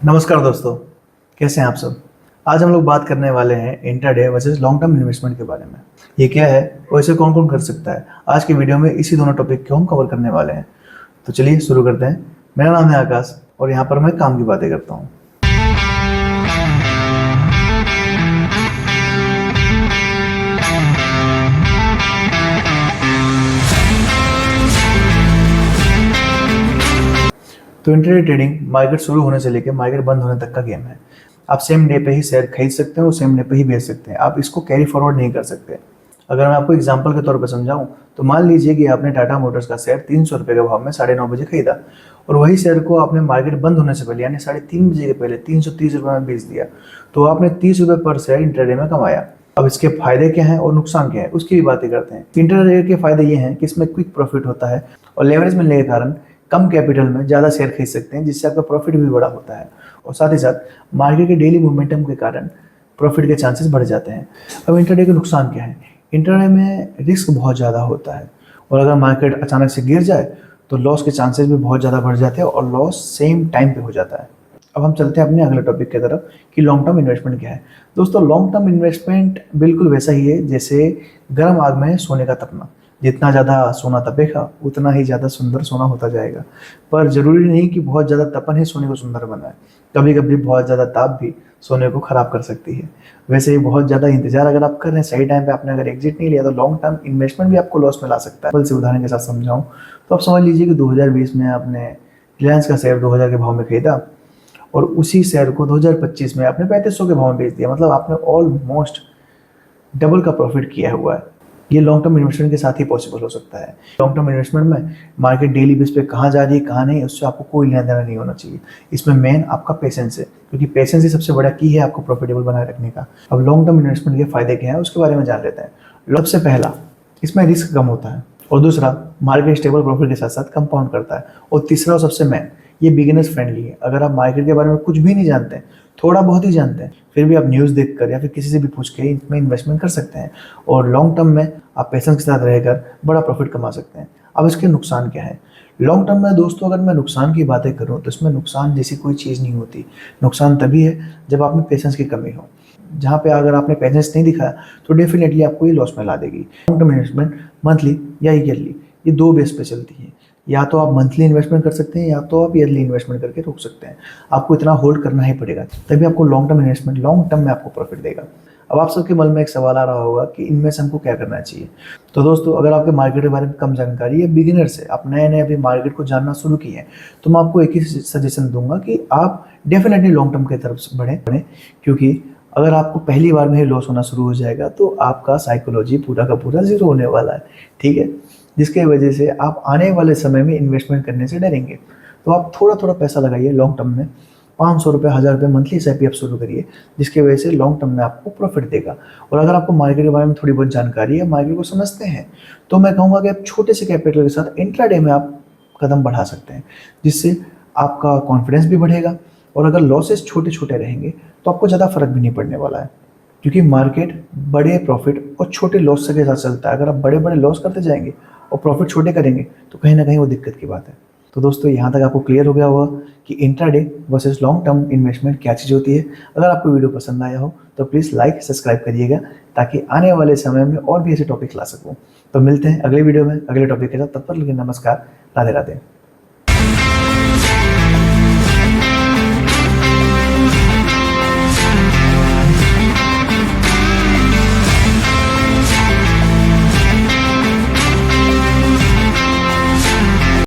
नमस्कार दोस्तों, कैसे हैं आप सब। आज हम लोग बात करने वाले हैं intraday versus long term investment के बारे में। ये क्या है और इसे कौन कौन कर सकता है। आज की वीडियो में इसी दोनों टॉपिक को हम कवर करने वाले हैं। तो चलिए शुरू करते हैं। मेरा नाम है आकाश और यहाँ पर मैं काम की बातें करता हूँ। तो इंट्राडे ट्रेडिंग मार्केट शुरू होने से लेकर मार्केट बंद होने तक का गेम है। आप सेम डे पे ही शेयर खरीद सकते हैं और सेम डे पे ही बेच सकते हैं। आप इसको कैरी फॉरवर्ड नहीं कर सकते। अगर मैं आपको एग्जांपल के तौर पर समझाऊं तो मान लीजिए कि आपने टाटा मोटर्स का शेयर 300 रुपये के भाव में 9:30 बजे खरीदा और वही शेयर को आपने मार्केट बंद होने से पहले यानी 3:30 बजे के पहले 330 रुपये में बेच दिया। तो आपने 30 रुपये पर शेयर इंट्राडे में कमाया। अब इसके फायदे क्या हैं और नुकसान क्या है उसकी भी बातें करते हैं। इंट्राडे के फायदे ये हैं कि इसमें क्विक प्रॉफिट होता है और लेवरेज मिलने के कारण कम कैपिटल में ज़्यादा शेयर खरीद सकते हैं, जिससे आपका प्रॉफिट भी बड़ा होता है और साथ ही साथ मार्केट के डेली मोमेंटम के कारण प्रॉफिट के चांसेस बढ़ जाते हैं। अब इंट्राडे के नुकसान क्या है। इंट्राडे में रिस्क बहुत ज़्यादा होता है और अगर मार्केट अचानक से गिर जाए तो लॉस के चांसेस भी बहुत ज़्यादा बढ़ जाते हैं और लॉस सेम टाइम पे हो जाता है। अब हम चलते हैं अपने अगले टॉपिक की तरफ कि लॉन्ग टर्म इन्वेस्टमेंट क्या है। दोस्तों, लॉन्ग टर्म इन्वेस्टमेंट बिल्कुल वैसा ही है जैसे गर्म आग में सोने का तपना। जितना ज़्यादा सोना तपेगा उतना ही ज़्यादा सुंदर सोना होता जाएगा। पर ज़रूरी नहीं कि बहुत ज़्यादा तपन ही सोने को सुंदर बनाए। कभी कभी बहुत ज़्यादा ताप भी सोने को ख़राब कर सकती है। वैसे ही बहुत ज़्यादा इंतजार अगर आप कर रहे हैं, सही टाइम पे आपने अगर एग्जिट नहीं लिया तो लॉन्ग टर्म इन्वेस्टमेंट भी आपको लॉस में ला सकता है। से उदाहरण के साथ समझाऊँ तो आप समझ लीजिए कि 2020 में आपने रिलायंस का शेयर 2000 के भाव में खरीदा और उसी शेयर को 2025 में आपने 3500 के भाव में बेच दिया। मतलब आपने ऑलमोस्ट डबल का प्रॉफिट किया हुआ है। ये लॉन्ग टर्म इन्वेस्टमेंट के साथ ही पॉसिबल हो सकता है। लॉन्ग टर्म इन्वेस्टमेंट में मार्केट डेली बेस पे कहाँ जा रही है कहाँ नहीं, उससे आपको कोई लेना देना नहीं होना चाहिए। इसमें मेन आपका पेशेंस है, क्योंकि पेशेंस ही सबसे बड़ा की है आपको प्रॉफिटेबल बनाए रखने का। अब लॉन्ग टर्म इन्वेस्टमेंट के फायदे क्या है उसके बारे में जान लेते हैं। सबसे पहला, इसमें रिस्क कम होता है और दूसरा, मार्केट स्टेबल प्रॉफिट के साथ साथ कंपाउंड करता है और तीसरा और सबसे मेन, ये बिगिनर्स फ्रेंडली है। अगर आप मार्केट के बारे में कुछ भी नहीं जानते हैं, थोड़ा बहुत ही जानते हैं, फिर भी आप न्यूज़ देखकर या फिर किसी से भी पूछ के इसमें इन्वेस्टमेंट कर सकते हैं और लॉन्ग टर्म में आप पेशेंस के साथ रहकर बड़ा प्रॉफिट कमा सकते हैं। अब इसके नुकसान क्या है लॉन्ग टर्म में। दोस्तों, अगर मैं नुकसान की बातें करूं तो इसमें नुकसान जैसी कोई चीज़ नहीं होती। नुकसान तभी है जब आप में पेशेंस की कमी हो। जहाँ पे अगर आपने पेशेंस नहीं दिखाया तो डेफिनेटली आपको ये लॉस में ला देगी। लॉन्ग टर्म इन्वेस्टमेंट मंथली या ईयरली, ये दो बेस पे चलती है। या तो आप मंथली इन्वेस्टमेंट कर सकते हैं या तो आप ईयरली इन्वेस्टमेंट करके रोक सकते हैं। आपको इतना होल्ड करना ही पड़ेगा, तभी आपको long term investment long term में आपको प्रॉफिट देगा। अब आप सबके मन में एक सवाल आ रहा होगा कि इनमें से हमको क्या करना चाहिए। तो दोस्तों, अगर आपके मार्केट के बारे में कम जानकारी है, बिगिनर्स है, आप नए नए अभी मार्केट को जानना शुरू किए हैं, तो मैं आपको एक ही सजेशन दूंगा कि आप डेफिनेटली लॉन्ग टर्म की तरफ बढ़ें, क्योंकि अगर आपको पहली बार में ही लॉस होना शुरू हो जाएगा तो आपका साइकोलॉजी पूरा का पूरा जीरो होने वाला है। ठीक है, जिसके वजह से आप आने वाले समय में इन्वेस्टमेंट करने से डरेंगे। तो आप थोड़ा थोड़ा पैसा लगाइए लॉन्ग टर्म में। 500 रुपये, 1000 रुपये मंथली एसआईपी आप शुरू करिए, जिसकी वजह से लॉन्ग टर्म में आपको प्रॉफिट देगा। और अगर आपको मार्केट के बारे में थोड़ी बहुत जानकारी है, मार्केट को समझते हैं, तो मैं कहूँगा कि आप छोटे से कैपिटल के साथ इंट्राडे में आप कदम बढ़ा सकते हैं, जिससे आपका कॉन्फिडेंस भी बढ़ेगा। और अगर लॉसेस छोटे छोटे रहेंगे तो आपको ज़्यादा फर्क भी नहीं पड़ने वाला है, क्योंकि मार्केट बड़े प्रॉफिट और छोटे लॉस के साथ चलता है। अगर आप बड़े बड़े लॉस करते जाएंगे और प्रॉफिट छोटे करेंगे तो कहीं ना कहीं वो दिक्कत की बात है। तो दोस्तों, यहाँ तक आपको क्लियर हो गया होगा कि intraday versus long term investment क्या चीज़ होती है। अगर आपको वीडियो पसंद आया हो तो प्लीज़ लाइक सब्सक्राइब करिएगा, ताकि आने वाले समय में और भी ऐसे टॉपिक ला सकूँ। तो मिलते हैं अगले वीडियो में अगले टॉपिक के साथ। तब तक के लिए नमस्कार, राधे राधे।